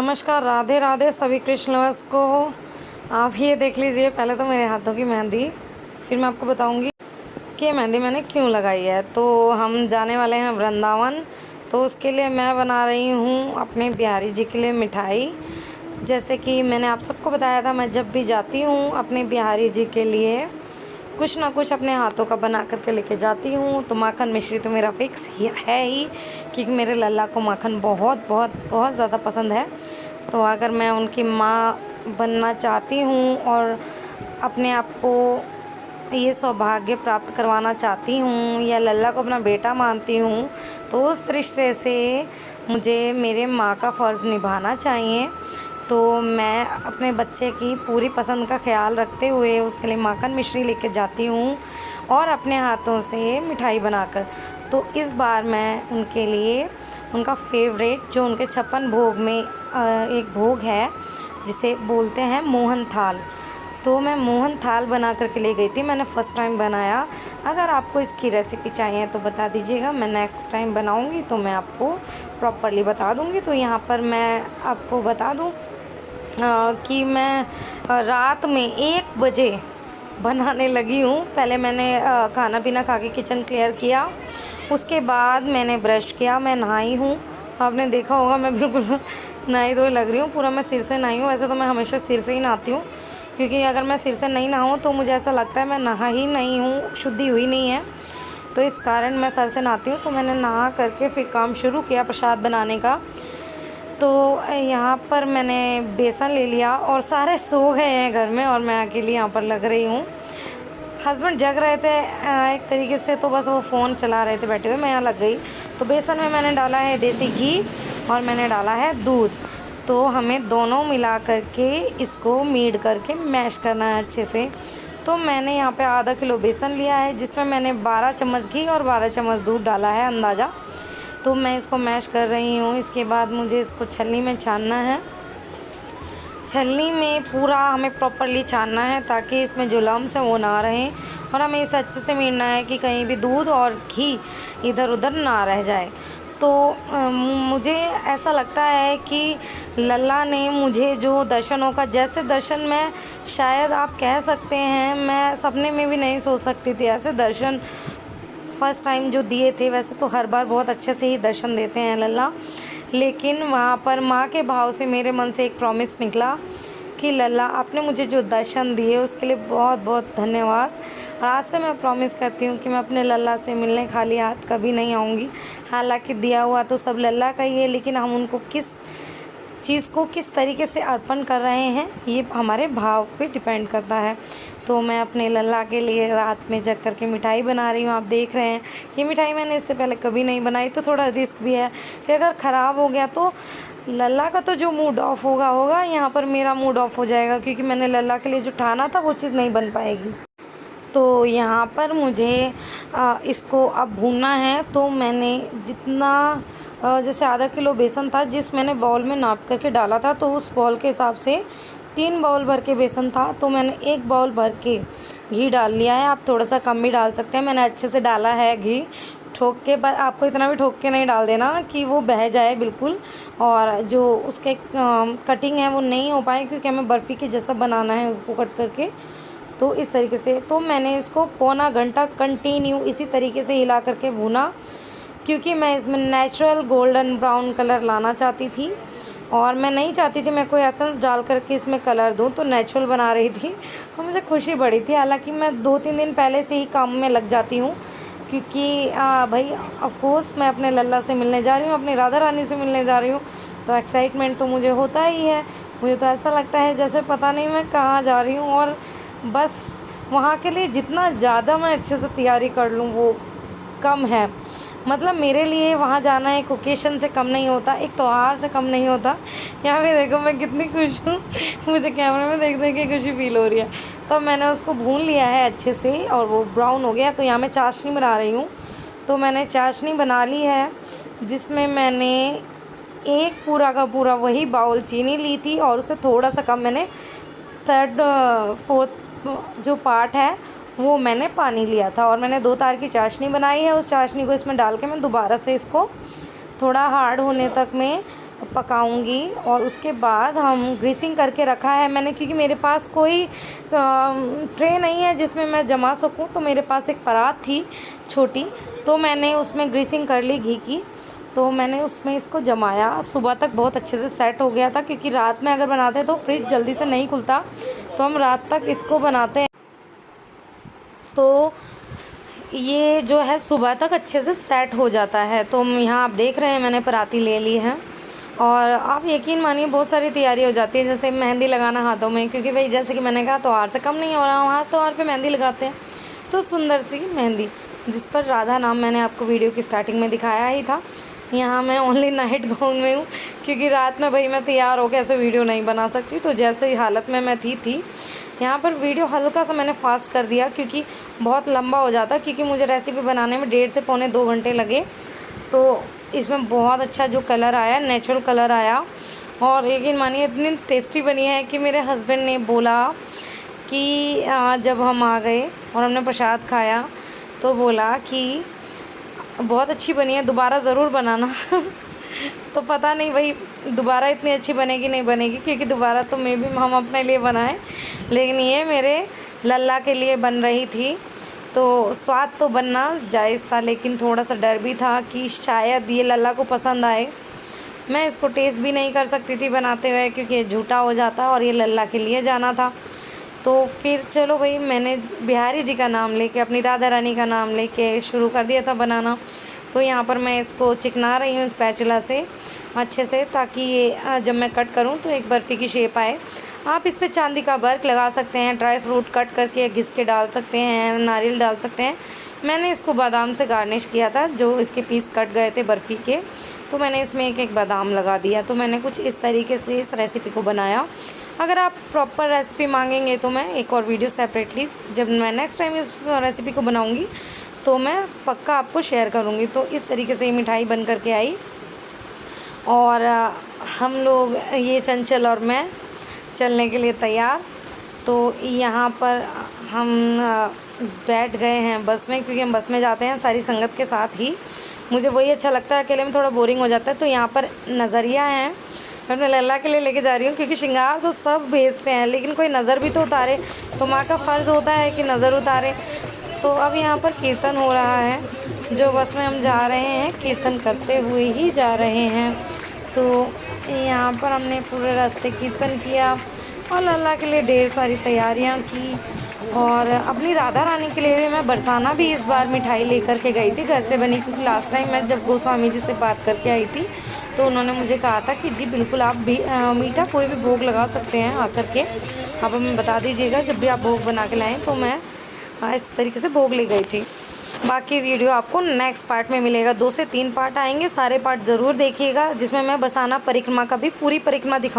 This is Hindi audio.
नमस्कार, राधे राधे सभी कृष्णवश को। आप ये देख लीजिए, पहले तो मेरे हाथों की मेहंदी, फिर मैं आपको बताऊंगी कि ये मेहंदी मैंने क्यों लगाई है। तो हम जाने वाले हैं वृंदावन, तो उसके लिए मैं बना रही हूँ अपने बिहारी जी के लिए मिठाई। जैसे कि मैंने आप सबको बताया था, मैं जब भी जाती हूँ अपने बिहारी जी के लिए कुछ ना कुछ अपने हाथों का बना करके लेके जाती हूँ। तो माखन मिश्री तो मेरा फिक्स ही है ही, क्योंकि मेरे लल्ला को माखन बहुत बहुत बहुत ज़्यादा पसंद है। तो अगर मैं उनकी माँ बनना चाहती हूँ और अपने आप को ये सौभाग्य प्राप्त करवाना चाहती हूँ या लल्ला को अपना बेटा मानती हूँ, तो उस रिश्ते से मुझे मेरे माँ का फ़र्ज़ निभाना चाहिए। तो मैं अपने बच्चे की पूरी पसंद का ख्याल रखते हुए उसके लिए माखन मिश्री लेके जाती हूँ और अपने हाथों से मिठाई बनाकर। तो इस बार मैं उनके लिए उनका फेवरेट, जो उनके 56 भोग में एक भोग है जिसे बोलते हैं मोहन थाल, तो मैं मोहन थाल बना करके ले गई थी। मैंने फ़र्स्ट टाइम बनाया। अगर आपको इसकी रेसिपी चाहिए तो बता दीजिएगा, मैं नेक्स्ट टाइम बनाऊंगी तो मैं आपको प्रॉपरली बता दूंगी। तो यहाँ पर मैं आपको बता दूं कि मैं रात में 1 बजे बनाने लगी हूँ। पहले मैंने खाना पीना खा के किचन क्लियर किया, उसके बाद मैंने ब्रश किया, मैं नहाई हूँ। आपने देखा होगा मैं बिल्कुल नहाई धोई लग रही हूँ, पूरा मैं सिर से नहाई हूँ। वैसे तो मैं हमेशा सिर से ही नहाती हूँ, क्योंकि अगर मैं सिर से नहीं नहाऊँ तो मुझे ऐसा लगता है मैं नहा ही नहीं हूँ, शुद्धि हुई नहीं है। तो इस कारण मैं सर से नहाती हूँ। तो मैंने नहा करके फिर काम शुरू किया प्रसाद बनाने का। तो यहाँ पर मैंने बेसन ले लिया और सारे सो गए हैं घर में और मैं अकेली यहाँ पर लग रही हूँ। हस्बैंड जग रहे थे एक तरीके से, तो बस वो फ़ोन चला रहे थे बैठे हुए, मैं यहाँ लग गई। तो बेसन में मैंने डाला है देसी घी और मैंने डाला है दूध। तो हमें दोनों मिला करके इसको मीड करके मैश करना है अच्छे से। तो मैंने यहाँ पे आधा किलो बेसन लिया है, जिसमें मैंने 12 चम्मच घी और 12 चम्मच दूध डाला है अंदाज़ा। तो मैं इसको मैश कर रही हूँ। इसके बाद मुझे इसको छलनी में छानना है। छलनी में पूरा हमें प्रॉपरली छानना है, ताकि इसमें जो लम्स हैं वो ना रहें, और हमें इसे अच्छे से मीड़ना है कि कहीं भी दूध और घी इधर उधर ना रह जाए। तो मुझे ऐसा लगता है कि लल्ला ने मुझे जो दर्शनों का, जैसे दर्शन मैं शायद आप कह सकते हैं मैं सपने में भी नहीं सोच सकती थी ऐसे दर्शन फ़र्स्ट टाइम जो दिए थे। वैसे तो हर बार बहुत अच्छे से ही दर्शन देते हैं लल्ला, लेकिन वहाँ पर माँ के भाव से मेरे मन से एक प्रॉमिस निकला कि लल्ला आपने मुझे जो दर्शन दिए उसके लिए बहुत बहुत धन्यवाद। और आज से मैं प्रॉमिस करती हूँ कि मैं अपने लल्ला से मिलने खाली हाथ कभी नहीं आऊँगी। हालांकि दिया हुआ तो सब लल्ला का ही है, लेकिन हम उनको किस चीज़ को किस तरीके से अर्पण कर रहे हैं ये हमारे भाव पे डिपेंड करता है। तो मैं अपने लल्ला के लिए रात में जग करके मिठाई बना रही हूँ। आप देख रहे हैं ये मिठाई मैंने इससे पहले कभी नहीं बनाई, तो थोड़ा रिस्क भी है कि अगर ख़राब हो गया तो लल्ला का तो जो मूड ऑफ होगा यहाँ पर मेरा मूड ऑफ हो जाएगा, क्योंकि मैंने लल्ला के लिए जो ठाना था वो चीज़ नहीं बन पाएगी। तो यहाँ पर मुझे इसको अब भूनना है। तो मैंने जितना जैसे आधा किलो बेसन था, जिस मैंने बाउल में नाप करके डाला था, तो उस बाउल के हिसाब से 3 बाउल भर के बेसन था। तो मैंने 1 बाउल भर के घी डाल लिया है। आप थोड़ा सा कम भी डाल सकते हैं। मैंने अच्छे से डाला है घी ठोक के, पर आपको इतना भी ठोक के नहीं डाल देना कि वो बह जाए बिल्कुल, और जो उसके कटिंग है वो नहीं हो पाए, क्योंकि हमें बर्फ़ी के जैसा बनाना है उसको कट करके। तो इस तरीके से तो मैंने इसको पौना घंटा कंटिन्यू इसी तरीके से हिला करके भूना, क्योंकि मैं इसमें नेचुरल गोल्डन ब्राउन कलर लाना चाहती थी, और मैं नहीं चाहती थी मैं कोई एसेंस डाल करके इसमें कलर दूँ, तो नेचुरल बना रही थी और मुझे खुशी बड़ी थी। हालांकि मैं 2-3 दिन पहले से ही काम में लग जाती हूँ, क्योंकि भाई ऑफकोर्स मैं अपने लल्ला से मिलने जा रही हूँ, अपनी राधा रानी से मिलने जा रही हूँ, तो एक्साइटमेंट तो मुझे होता ही है। मुझे तो ऐसा लगता है जैसे पता नहीं मैं कहाँ जा रही हूँ, और बस वहाँ के लिए जितना ज़्यादा मैं अच्छे से तैयारी कर लूँ वो कम है। मतलब मेरे लिए वहाँ जाना एक ओकेशन से कम नहीं होता, एक त्यौहार से कम नहीं होता। यहाँ पे देखो मैं कितनी खुश हूँ, मुझे कैमरे में देख देख के खुशी फील हो रही है। तो मैंने उसको भून लिया है अच्छे से और वो ब्राउन हो गया। तो यहाँ मैं चाशनी बना रही हूँ। तो मैंने चाशनी बना ली है, जिसमें मैंने एक पूरा का पूरा वही बाउल चीनी ली थी, और उससे थोड़ा सा कम मैंने 3/4 जो पार्ट है वो मैंने पानी लिया था। और मैंने 2 तार की चाशनी बनाई है। उस चाशनी को इसमें डाल के मैं दोबारा से इसको थोड़ा हार्ड होने तक में पकाऊंगी। और उसके बाद हम ग्रीसिंग करके रखा है मैंने, क्योंकि मेरे पास कोई ट्रे नहीं है जिसमें मैं जमा सकूं। तो मेरे पास एक परात थी छोटी, तो मैंने उसमें ग्रीसिंग कर ली घी की। तो मैंने उसमें इसको जमाया, सुबह तक बहुत अच्छे से सेट हो गया था, क्योंकि रात में अगर बनाते हैं तो फ्रिज जल्दी से नहीं खुलता, तो हम रात तक इसको बनाते हैं। तो ये जो है सुबह तक अच्छे से सेट हो जाता है। तो यहाँ आप देख रहे हैं मैंने पराती ले ली है, और आप यकीन मानिए बहुत सारी तैयारी हो जाती है, जैसे मेहंदी लगाना हाथों में, क्योंकि भाई जैसे कि मैंने कहा त्योहार से कम नहीं हो रहा, हाथ त्योहार पे मेहंदी लगाते हैं। तो सुंदर सी मेहंदी, जिस पर राधा नाम मैंने आपको वीडियो की स्टार्टिंग में दिखाया ही था। यहाँ मैं ओनली नाइट गाउन में हूँ, क्योंकि रात में भाई मैं तैयार होकर ऐसे वीडियो नहीं बना सकती, तो जैसे हालत में मैं थी। यहाँ पर वीडियो हल्का सा मैंने फास्ट कर दिया, क्योंकि बहुत लंबा हो जाता, क्योंकि मुझे रेसिपी बनाने में 1.5 से पौने 2 घंटे लगे। तो इसमें बहुत अच्छा जो कलर आया, नेचुरल कलर आया, और यकीन मानिए इतनी टेस्टी बनी है कि मेरे हस्बैंड ने बोला कि जब हम आ गए और हमने प्रसाद खाया तो बोला कि बहुत अच्छी बनी है, दोबारा ज़रूर बनाना। तो पता नहीं भाई दोबारा इतनी अच्छी बनेगी नहीं बनेगी, क्योंकि दोबारा तो मे भी हम अपने लिए बनाएं, लेकिन ये मेरे लल्ला के लिए बन रही थी। तो स्वाद तो बनना जायज़ था, लेकिन थोड़ा सा डर भी था कि शायद ये लल्ला को पसंद आए। मैं इसको टेस्ट भी नहीं कर सकती थी बनाते हुए, क्योंकि ये झूठा हो जाता, और ये लल्ला के लिए जाना था। तो फिर चलो भाई मैंने बिहारी जी का नाम लेके, अपनी राधा रानी का नाम लेके शुरू कर दिया था बनाना। तो यहाँ पर मैं इसको चिकना रही हूँ स्पैचुला से अच्छे से, ताकि ये जब मैं कट करूँ तो एक बर्फ़ी की शेप आए। आप इस पे चांदी का वर्क लगा सकते हैं, ड्राई फ्रूट कट करके घिस के डाल सकते हैं, नारियल डाल सकते हैं। मैंने इसको बादाम से गार्निश किया था, जो इसके पीस कट गए थे बर्फ़ी के, तो मैंने इसमें एक बादाम लगा दिया। तो मैंने कुछ इस तरीके से इस रेसिपी को बनाया। अगर आप प्रॉपर रेसिपी मांगेंगे तो मैं एक और वीडियो सेपरेटली, जब मैं नेक्स्ट टाइम इस रेसिपी को बनाऊँगी तो मैं पक्का आपको शेयर करूँगी। तो इस तरीके से ये मिठाई बन कर के आई, और हम लोग ये चंचल और मैं चलने के लिए तैयार। तो यहाँ पर हम बैठ गए हैं बस में, क्योंकि हम बस में जाते हैं सारी संगत के साथ ही। मुझे वही अच्छा लगता है, अकेले में थोड़ा बोरिंग हो जाता है। तो यहाँ पर नज़रिया है, मैं अपने लल्ला के लिए लेके जा रही हूँ, क्योंकि श्रृंगार तो सब भेजते हैं, लेकिन कोई नज़र भी तो उतारे। तो माँ का फ़र्ज़ होता है कि नज़र उतारे। तो अब यहाँ पर कीर्तन हो रहा है, जो बस में हम जा रहे हैं कीर्तन करते हुए ही जा रहे हैं। तो यहाँ पर हमने पूरे रास्ते कीर्तन किया, और लल्ला के लिए ढेर सारी तैयारियाँ की, और अपनी राधा रानी के लिए भी मैं बरसाना भी इस बार मिठाई लेकर के गई थी घर से बनी, क्योंकि लास्ट टाइम मैं जब गोस्वामी जी से बात करके आई थी तो उन्होंने मुझे कहा था कि जी बिल्कुल आप भी मीठा कोई भी भोग लगा सकते हैं आकर के, आप हमें बता दीजिएगा जब भी आप भोग बना के लाएँ। तो मैं इस तरीके से भोग ले गई थी। बाकी वीडियो आपको नेक्स्ट पार्ट में मिलेगा, 2 से 3 पार्ट आएंगे, सारे पार्ट ज़रूर देखिएगा, जिसमें मैं बरसाना परिक्रमा का भी पूरी परिक्रमा दिखाऊँ।